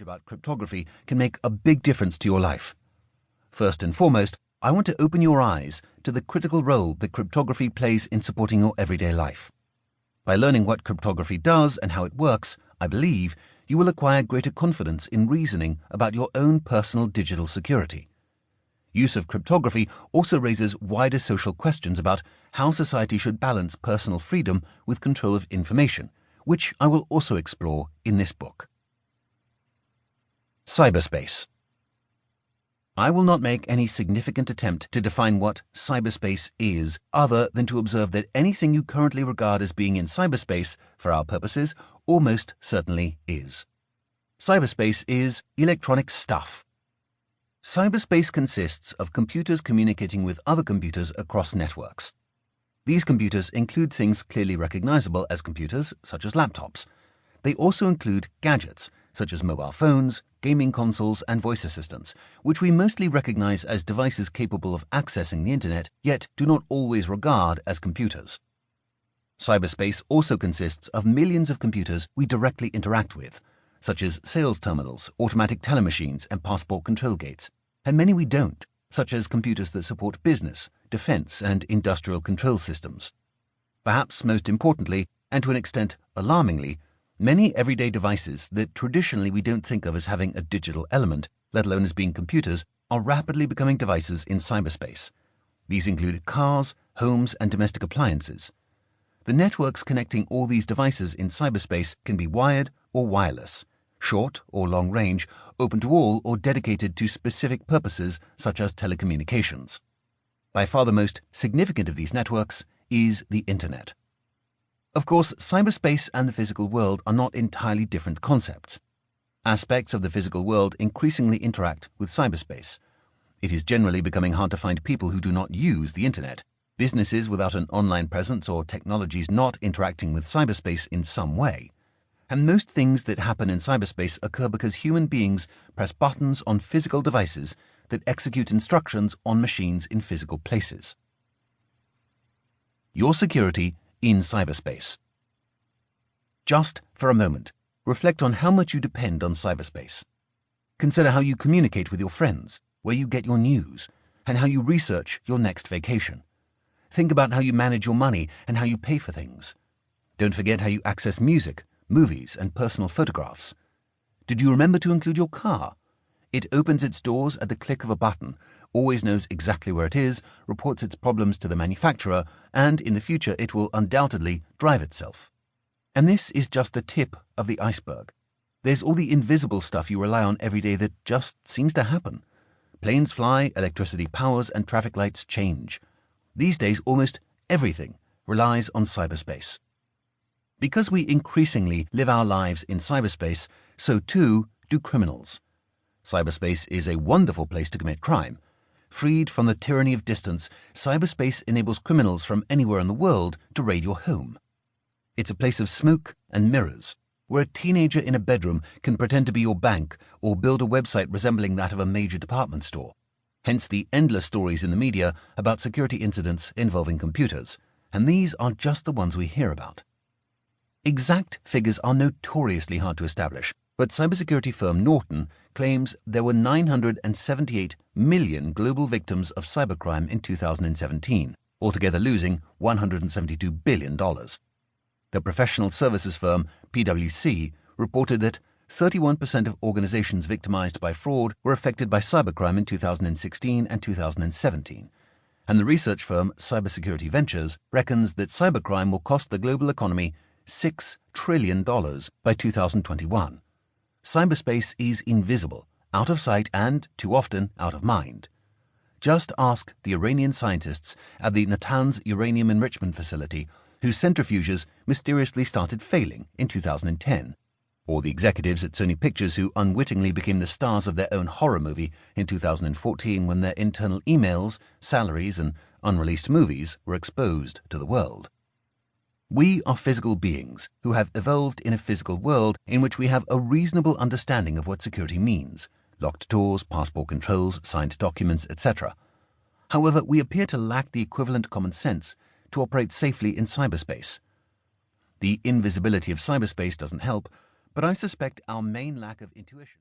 about cryptography can make a big difference to your life. First and foremost, I want to open your eyes to the critical role that cryptography plays in supporting your everyday life. By learning what cryptography does and how it works, I believe you will acquire greater confidence in reasoning about your own personal digital security. Use of cryptography also raises wider social questions about how society should balance personal freedom with control of information, which I will also explore in this book. Cyberspace. I will not make any significant attempt to define what cyberspace is, other than to observe that anything you currently regard as being in cyberspace, for our purposes, almost certainly is. Cyberspace is electronic stuff. Cyberspace consists of computers communicating with other computers across networks. These computers include things clearly recognizable as computers, such as laptops. They also include gadgets, such as mobile phones, gaming consoles, and voice assistants, which we mostly recognize as devices capable of accessing the internet, yet do not always regard as computers. Cyberspace also consists of millions of computers we directly interact with, such as sales terminals, automatic teller machines, and passport control gates, and many we don't, such as computers that support business, defense, and industrial control systems. Perhaps most importantly, and to an extent alarmingly, many everyday devices that traditionally we don't think of as having a digital element, let alone as being computers, are rapidly becoming devices in cyberspace. These include cars, homes, and domestic appliances. The networks connecting all these devices in cyberspace can be wired or wireless, short or long range, open to all, or dedicated to specific purposes such as telecommunications. By far the most significant of these networks is the Internet. Of course, cyberspace and the physical world are not entirely different concepts. Aspects of the physical world increasingly interact with cyberspace. It is generally becoming hard to find people who do not use the Internet, businesses without an online presence, or technologies not interacting with cyberspace in some way. And most things that happen in cyberspace occur because human beings press buttons on physical devices that execute instructions on machines in physical places. Your security in cyberspace. Just for a moment, reflect on how much you depend on cyberspace. Consider how you communicate with your friends, where you get your news, and how you research your next vacation. Think about how you manage your money and how you pay for things. Don't forget how you access music, movies, and personal photographs. Did you remember to include your car? It opens its doors at the click of a button, always knows exactly where it is, reports its problems to the manufacturer, and in the future it will undoubtedly drive itself. And this is just the tip of the iceberg. There's all the invisible stuff you rely on every day that just seems to happen. Planes fly, electricity powers, and traffic lights change. These days, almost everything relies on cyberspace. Because we increasingly live our lives in cyberspace, so too do criminals. Cyberspace is a wonderful place to commit crime. Freed from the tyranny of distance, cyberspace enables criminals from anywhere in the world to raid your home. It's a place of smoke and mirrors, where a teenager in a bedroom can pretend to be your bank or build a website resembling that of a major department store. Hence the endless stories in the media about security incidents involving computers, and these are just the ones we hear about. Exact figures are notoriously hard to establish, but cybersecurity firm Norton claims there were 978 million global victims of cybercrime in 2017, altogether losing $172 billion. The professional services firm PwC reported that 31% of organizations victimized by fraud were affected by cybercrime in 2016 and 2017. And the research firm Cybersecurity Ventures reckons that cybercrime will cost the global economy $6 trillion by 2021. Cyberspace is invisible, out of sight, and, too often, out of mind. Just ask the Iranian scientists at the Natanz uranium enrichment facility, whose centrifuges mysteriously started failing in 2010, or the executives at Sony Pictures who unwittingly became the stars of their own horror movie in 2014 when their internal emails, salaries, and unreleased movies were exposed to the world. We are physical beings who have evolved in a physical world in which we have a reasonable understanding of what security means: locked doors, passport controls, signed documents, etc. However, we appear to lack the equivalent common sense to operate safely in cyberspace. The invisibility of cyberspace doesn't help, but I suspect our main lack of intuition